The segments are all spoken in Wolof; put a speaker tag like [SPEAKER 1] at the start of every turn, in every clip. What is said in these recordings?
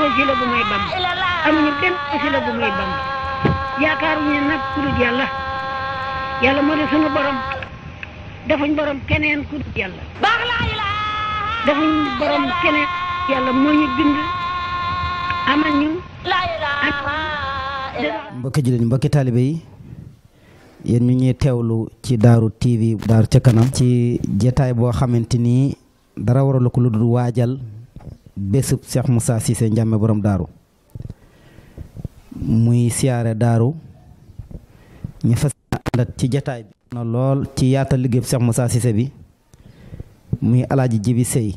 [SPEAKER 1] wasila bu may Bamba amuñu benn wasila bu may Bamba yaakaaruñu nag ku dul yàlla yàlla moo di sunu borom defuñ borom keneen ku dul yàlla defuñ borom keneen yàlla moo ñu bind amal ñu
[SPEAKER 2] mbokki jullit mbokki taalibe yi yéen ñu ñuy teewlu ci Daaru TV Daaru ca kanam ci jataay boo xamante ni dara waralu ko lu dul waajal bésub Cheikh Moussa Cissé Ndiamé borom daaru muy siyaare daaru ñu fas àndat ci jataay bi na lool ci yaatal liggéey Cheikh Moussa Cissé bi muy alaaji Jibi Sey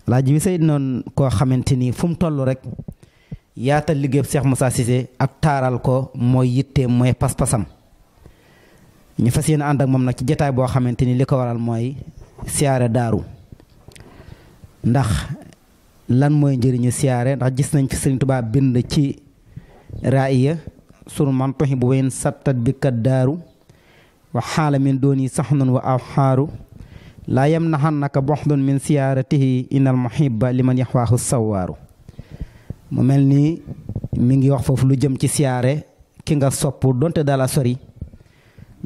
[SPEAKER 2] alaaji Jibi Sey noonu koo xamante ni fu mu toll rek yaatal liggéey Cheikh Moussa Cissé ak taaral ko mooy yitteem mooy pas-pasam ñu fas yéene ànd ak moom nag ci jataay boo xamante ni li ko waral mooy siyaare daaru ndax lan mooy njëriñu siyaare ndax gis nañ fi Sëriñ Tuubaa bind ci raaya sunu man toxi bu wayn sattat bi kat daaru wa xaala min dooni saxnun wa aw xaaru laa yam naxannaka boxdun min siyaaratihi inal muhibba liman yaxwaahu sawaaru mu mel ni mi ngi wax foofu lu jëm ci siyaare ki nga sopp donte dala sori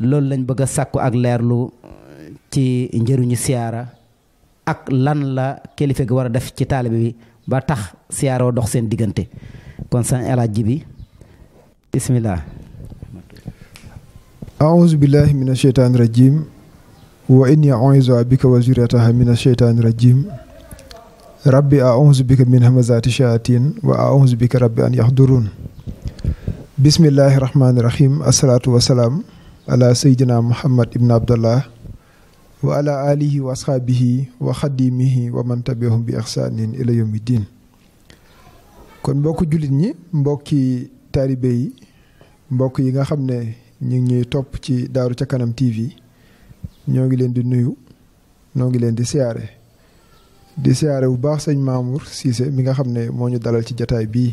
[SPEAKER 2] loolu lañ bëgg a sàkku ak leerlu ci njëriñu siyaara ak lan la kilifa gi war a def ci taalibe bi ba tax siyaaroo dox seen diggante kon san El Hadj Jibi bismillah
[SPEAKER 3] aouzu billahi min asheytaani rajim wa inni auzu bika wa zuriyataha min asheytaani rajim rabbi aouzu bika min hamazati shayatin wa aouzu bika rabbi an yahdurun bismillahi rahmani rahim assalatu wassalaam ala sayyidina muhammad ibn abdallah wa ala alihi wa asxaabihi wa xadimihi wa man tabiahum bi ixsaanin ila yawmi diin kon mbokki jullit ñi mbokki taalibe yi mbokk yi nga xam ne ñu ngi ñuy topp ci Daaru ca kanam TV ñoo ngi leen di nuyu ñoo ngi leen di siyaare bu baax sëñ Mamour Cissé mi nga xam ne moo ñu dalal ci jataay bii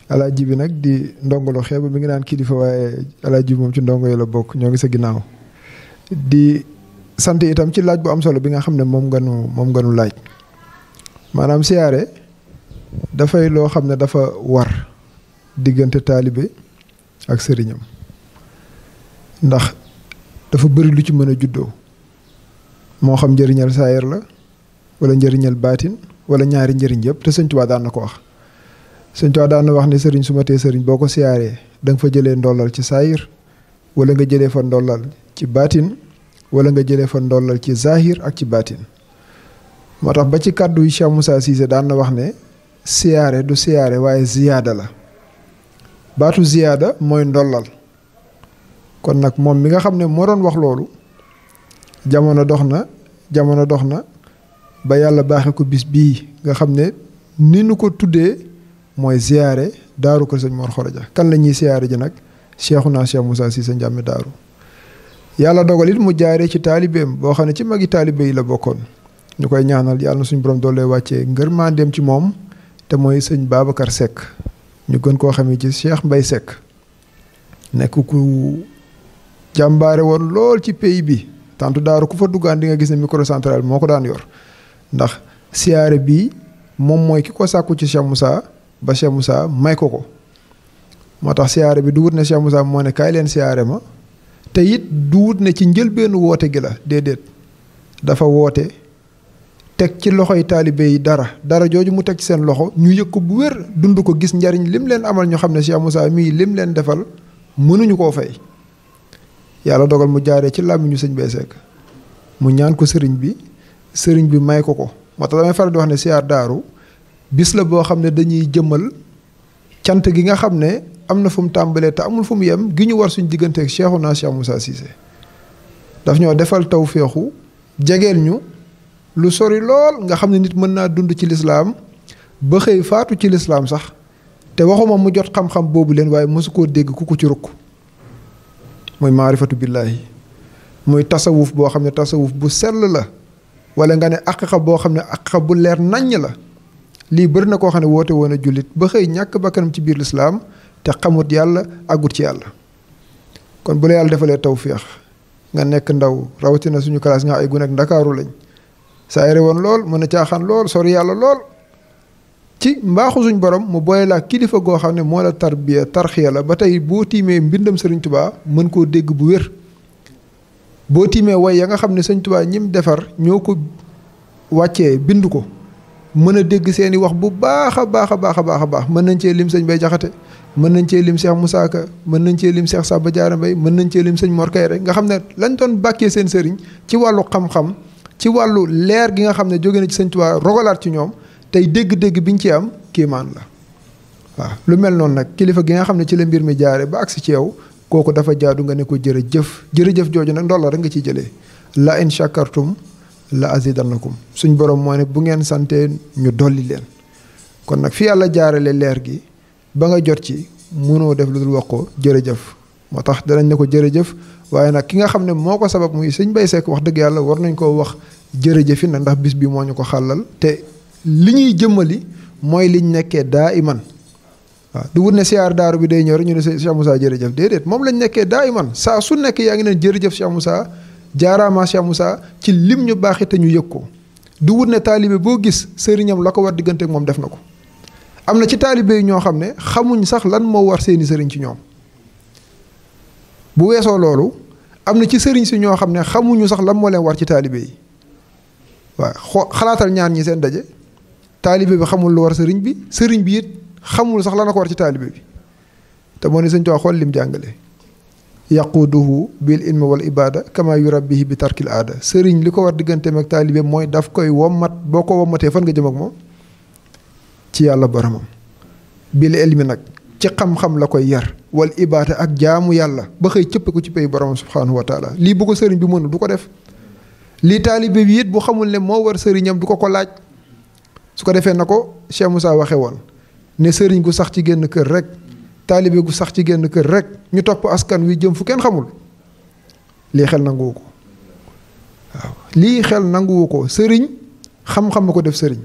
[SPEAKER 3] alaaji bi nag di ndongolo xeeba mi ngi naan kilifa waaye alaaji bi moom ci ndongo yi la bokk ñoo ngi sa ginnaaw di sant itam ci laaj bu am solo bi nga xam ne moom nga nu laaj maanaam siyaare dafay loo xam ne dafa war diggante taalibe ak sëriñam ndax dafa bëri lu ci mën a juddoo moo xam njëriñal saayir la wala njëriñal baatin wala ñaari njëriñ yëpp te sëñ Tuubaa daan na ko wax sëñ Tuubaa daan na wax ne sëriñ su ma tee sëriñ boo ko siyaaree da nga fa jëlee ndollal ci saayir wala nga jëlee fa ndollal ci baatin wala nga jëlee fa ndollal ci zahir ak ci baatin moo tax ba ci kàddu yi Cheikh Moussa Cissé daan na wax ne siyaare du siyaare waaye ziyaada la baatu ziyaada mooy ndollal kon nag moom mi nga xam ne moo doon wax loolu jamono dox na ba yàlla baaxe ko bis bii nga xam ne ni nu ko tuddee mooy ziyaare daaru ko sëñ Mor Xoroja kan la ñuy siyaare ji nag Cheikhuna Cheikh Moussa Cissé Ndiamé daaru yàlla dogal it mu jaaree ci taalibeem boo xam ne ci magi taalibe yi la bokkoon ñu koy ñaanal yàlla na suñu borom doole wàccee ngërmandeem ci moom te mooy sëñ Babacar Seck ñu gën koo xamee ci Cheikh Mbay Seck nekk ku jàmbaare woon lool ci pays bi tantu daaru ku fa duggaan di nga gis ne microcentral moo ko daan yor ndax siyaare bii moom mooy ki ko sàkku ci Cheikh Moussa ba Cheikh Moussa may ko moo tax siyaare bi du wut ne Cheikh Moussa moo ne kaay leen siyaare ma te it du wut ne ci njëlbeenu woote gi la déedéet dafa woote teg ci loxoy taalibe yi dara jooju mu teg ci seen loxo ñu yëg ko bu wér dund ko gis njariñ lim leen amal ñu xam ne Cheikh Moussa mii lim leen defal mënuñu koo fay yàlla dogal mu jaaree ci làmmiñu sëñ Bay Seck mu ñaan ko sëriñ bi may ko moo tax damay faral di wax ne siyaar daaru bis la boo xam ne dañuy jëmmal cant gi nga xam ne am na fu mu tàmbalee te amul fu mu yem gi ñu war suñ digganteeg Cheikhuna Cheikh Moussa Cissé daf ñoo defal tawféexu jegeel ñu lu sori lool nga xam ne nit mën naa dund ci lislaam ba xëy faatu ci lislaam sax te waxuma mu jot xam-xam boobu leen waaye mosu koo dégg ku ko ci rukk muy maarifatu billaahi muy tasawuf boo xam ne tasawuf bu sell la wala nga ne aqiqa boo xam ne aqiqa bu leer naññ la lii bëri na koo xam ne woote woon a jullit ba xëy ñàkk bakkanam ci biir lislaam te xamut yàlla àggut ci yàlla kon bu la yàlla defalee tawféex nga nekk ndaw rawatina suñu classe nga ay gun ak ndakaaru lañ saa yore woon lool mën a caaxaan lool sori yàlla lool ci mbaaxu suñ borom mu boole laa kilifa goo xam ne moo la tarbiya tarxiya la ba tey boo tiimee mbindam Sëriñ Tuubaa mën koo dégg bu wér boo tiimee way ya nga xam ne Sëriñ Tuubaa ñim defar ñoo ko wàccee bind ko mën a dégg seeni wax bu baax a baax a baax a baax a baax mën nañ cee lim sëñ Bay Jaxate mën nañ cee lim Cheikh Moussa Ka mën nañ cee lim Cheikh Samba Diarra Mbaye mën nañ cee lim sëñ Mor Kayre nga xam ne lañ doon bàkkee seen sëriñ ci wàllu xam-xam ci wàllu leer gi nga xam ne jóge na ci Sëñ Tuubaa rogalaat ci ñoom tey dégg-dégg biñ ci am kéemaan la waaw lu mel noonu nag kilifa gi nga xam ne ci la mbir mi jaare ba agsi ci yow kooku dafa jaadu nga ne ko jërëjëf jërëjëf jooju nag ndox la rek nga ciy jëlee la in shakartum la azidannakum suñ borom moo ne bu ngeen santee ñu dolli leen kon nag fi yàlla jaarale leer gi ba nga jot ci mënoo def lu dul wax ko jërëjëf moo tax danañ ne ko jërëjëf waaye nag ki nga xam ne moo ko sabab muy sëñ Bay Sekk wax dëgg yàlla war nañ koo wax jërëjëfi nag ndax bis bi moo ñu ko xàllal te li ñuy jëmmali mooy liñ nekkee daa iman waaw du wut ne siyaar daaru bi day ñëw rek ñu ne Cheikh Moussa jërëjëf déedéet moom lañ nekkee daa iman saa su nekk yaa ngi neen jërëjëf Cheikh Moussa jaaraama Cheikh Moussa ci lim ñu baaxee te ñu yëg ko du wut ne taalibe boo gis sëriñam la ko war diggante ak moom def na ko am na ci taalibe yi ñoo xam ne xamuñ sax lan moo war seeni sëriñ ci ñoom bu weesoo loolu am na ci sëriñ si ñoo xam ne xamuñu sax lan moo leen war ci taalibe yi waaw xalaatal ñaar ñi seen daje taalibe bi xamul lu war sëriñ bi it xamul sax lan ko war ci taalibe bi te moo ne Sëñ Tuubaa xool lim jàngale yaquduhu bil ilmi wal ibada kama yurabbihi bi tarkil aada sëriñ li ko war digganteem ak taalibe mooy daf koy wommat boo ko wommatee fan nga jëm ak moom ci yàlla boromam bil ilmi nag ci xam-xam la koy yar wal ibaada ak jaamu yàlla ba xëy cëppe ko ci pay boromam subhaanahu wa taala lii bu ko sëriñ bi mënu du ko def lii taalibe bi it bu xamul ne moo war sëriñam du ko laaj su ko defee na ko Cheikh Moussa waxe woon ne sëriñ gu sax ci génn kër rek taalibe gu sax ci génn kër rek ñu topp askan wi jëm fu kenn xamul lii xel nanguwu ko waaw lii xel nanguwu ko sëriñ xam-xam ma ko def sëriñ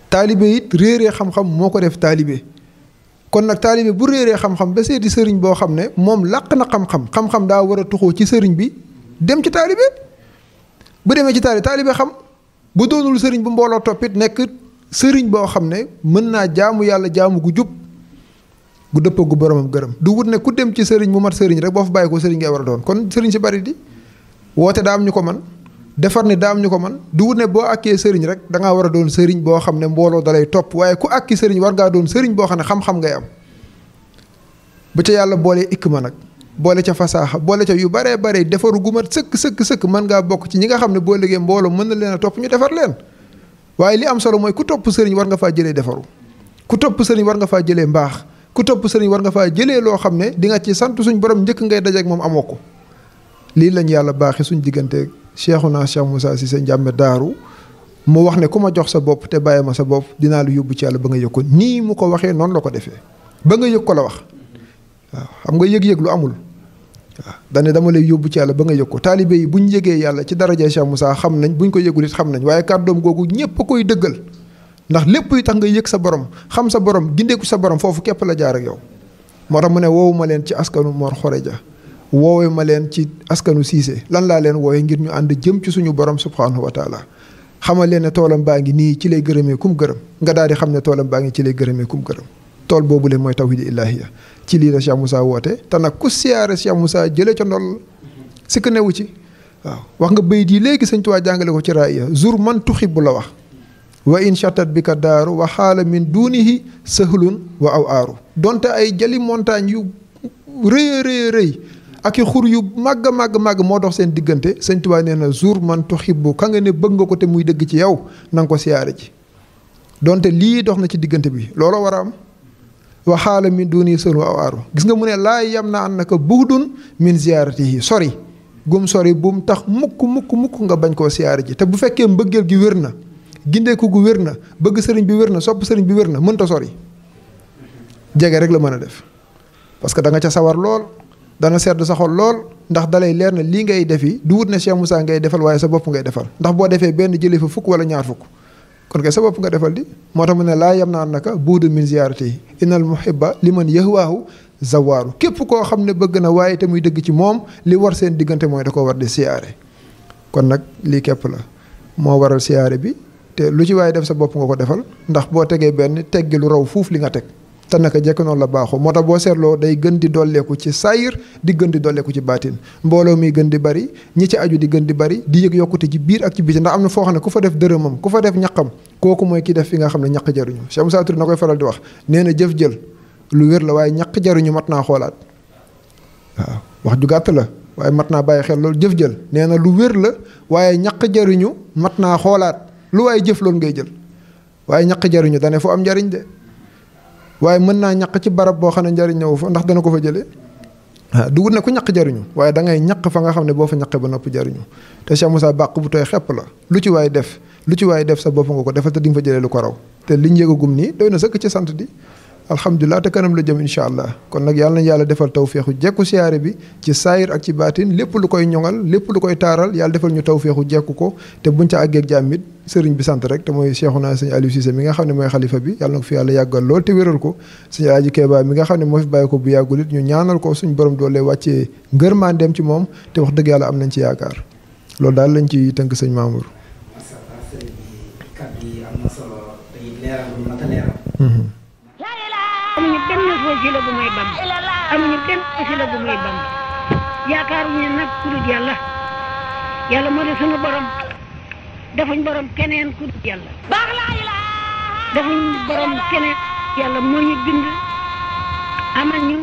[SPEAKER 3] taalibe it réeree xam-xam moo ko def taalibe kon nag taalibe bu réeree xam-xam ba seeti sëriñ boo xam ne moom làq na xam-xam daa war a tuxoo ci sëriñ bi dem ci taalibe bu demee ci taalibe xam bu doonul sëriñ bu mbooloo toppit nekk sëriñ boo xam ne mën naa jaamu yàlla jaamu gu jub gu dëppoo gu boromam gërëm du wut ne ku dem ci sëriñ bu mat sëriñ rek boo fa bàyyi ko sëriñ ngay war a doon kon sëriñ si bari di woote daa am ñu ko man defar ne daa am ñu ko man du wut ne boo akkee sëriñ rek da ngaa war a doon sëriñ boo xam ne mbooloo dalay topp waaye ku akki sëriñ war ngaa doon sëriñ boo xam ne xam-xam ngay am bu ca yàlla boolee ikma nag boole ca fasaaxa boole ca yu baree bare defaru gu mat sëkk mën ngaa bokk ci ñi nga xam ne boo liggéey mbooloo mën na leen a topp ñu defar leen waaye li am solo mooy ku topp sëriñ war nga faa jëlee defaru ku topp sëriñ war nga faa jëlee mbaax ku topp sëriñ war nga faa jëlee loo xam ne di nga ci sant suñ borom njëkk ngay dajeek moom amoo ko lii lañ yàlla baaxee suñ diggante Cheikhuna Cheikh Moussa Cissé Ndiamé Daaru mu wax ne ku ma jox sa bopp te bàyyi ma sa bopp dinaa la yóbbu ci yàlla ba nga yëg ko nii mu ko waxee noonu la ko defee ba nga yëg ko la wax waaw xam nga yëg-yëg lu amul waaw dane dama lay yóbbu ci yàlla ba nga yëg ko taalibe yi buñ yëgee yàlla ci daraja Cheikh Moussa xam nañ buñ ko yëgul it xam nañ waaye kàddoom googu ñépp a koy dëggal ndax lépp yi tax nga yëg sa borom xam sa borom gindeeku sa borom foofu képp la jaar ak yow moo tax mu ne woowu ma leen ci askanu Mor Xoreja woowee ma leen ci askanu Cissé lan laa leen wooye ngir ñu ànd jëm ci suñu borom subhanahu wa taala xamal leen ne toolam baa ngi nii ci lay gërëmee kum gërëm nga daal di xam ne toolam baa ngi ci lay gërëmee kum gërëm tool boobu leen mooy tawhid ilaahiya ci lii la Cheikh Moussa woote te nag ku siyaare Cheikh Moussa jëlee ca ndol si ko newu ci waaw wax nga bayit yi léegi Sëñ Tuubaa jàngale ko ci raaya zur man tuhibbu la wax wa in shatat bi ka daaru wa xaala min dunihi sahlun wa aw aaru donte ay jali montagne yu rëy ak i xur yu màgg moo dox seen diggante Sëñ Tuubaa nee na zur man tuhibbu ka nga ne bëgg nga ko te muy dëgg ci yow na nga ko siyaare ji donte lii dox na ci diggante bi looloo war a am waxaala min duni sël wa aw aaru gis nga mu ne laa yam na an naka buhdun min ziyaaratihi sori gum sori bu mu tax mukk nga bañ koo siyaare ji te bu fekkee mbëggeel gi wér na gindeeku gu wér na bëgg sëriñ bi wér na sopp sëriñ bi wér na mënta sori jege rek la mën a def parce que da nga ca sawar lool dana sedd sa xol lool ndax dalay leer na lii ngay defi du wut ne Cheikh Moussa ngay defal waaye sa bopp ngay defal ndax boo defee benn jëlee fa fukk wala ñaar fukk kon kay sa bopp nga defal di moo tax mu ne laa yam naa naka buudu min ziyaarati innal muhibba liman yahwaahu zawaaru képp koo xam ne bëgg na waaye te muy dëgg ci moom li war seen diggante mooy da ko war di siyaare kon nag lii képp la moo waral siyaare bi te lu ci waaye def sa bopp nga ko defal ndax boo tegee benn teggi lu raw fuuf li nga teg te naka jekk noonu la baaxoo moo tax boo seetloo day gën di dolleeku ci saayir di gën di dolleeku ci baatin mbooloo mi gën di bari ñi ci aju di gën di bari di yëg yokkute ci biir ak ci biti ndax am na foo xam ne ku fa def dërëmam ku fa def ñaqam kooku mooy ki def fi nga xam ne ñaq jaruñu Cheikh Moussa Touré na koy faral di wax nee na jëf jël lu wér la waaye ñaq jaruñu mat naa xoolaat waaw wax ju gàtt la waaye mat naa bàyyi xel loolu jëf jël nee na lu wér la waaye ñaq jaruñu mat naa xoolaat lu waaye jëf loolu ngay jël waaye ñaq jaruñu dane fu am njariñ de waaye mën naa ñaq ci barab boo xam ne njariñ ñëwu fa ndax dana ko fa jëlee waaw dugut ne ku ñaq jariñu waaye da ngay ñaq fa nga xam ne boo fa ñaqee ba noppi jariñu te Cheikh Moussa bàq bu tooy xepp la lu ci waay def sa bopp nga ko defal te di nga fa jëlee lu ko raw te liñ yëgagum nii doy na sëkk ci sant di alhamdulilah te kanam la jëm incha allah kon nag yàlla na yàlla defal tawféexu jekku siyaare bi ci saayir ak ci baatin lépp lu koy ñoŋal lépp lu koy taaral yàlla defal ñu tawféexu jekku ko te buñ ca àggeeg jàmmit sëriñ bi sant rek te mooy Cheikhouna sëñ Aliou Cissé mi nga xam ne mooy xalifa bi yàlla na ko fi yàlla yàggal lool te wéral ko sëñ Alaaji Keeba mi nga xam ne moo fi bàyyi ko bu yàggul it ñu ñaanal ko suñ borom doole wàccee ngërmandeem ci moom te wax dëgg yàlla am nañ ci yaakaar loolu daal lañ ci tënk sëñ Mamour.
[SPEAKER 1] amuñu benn wasila bu may bam amuñu benn wasila bu may bam yaakaaruñu nag ku dul yàlla yàlla moo di sunu borom defuñ borom keneen ku dul yàlla defuñ borom keneen yàlla moo ñu bind amal ñu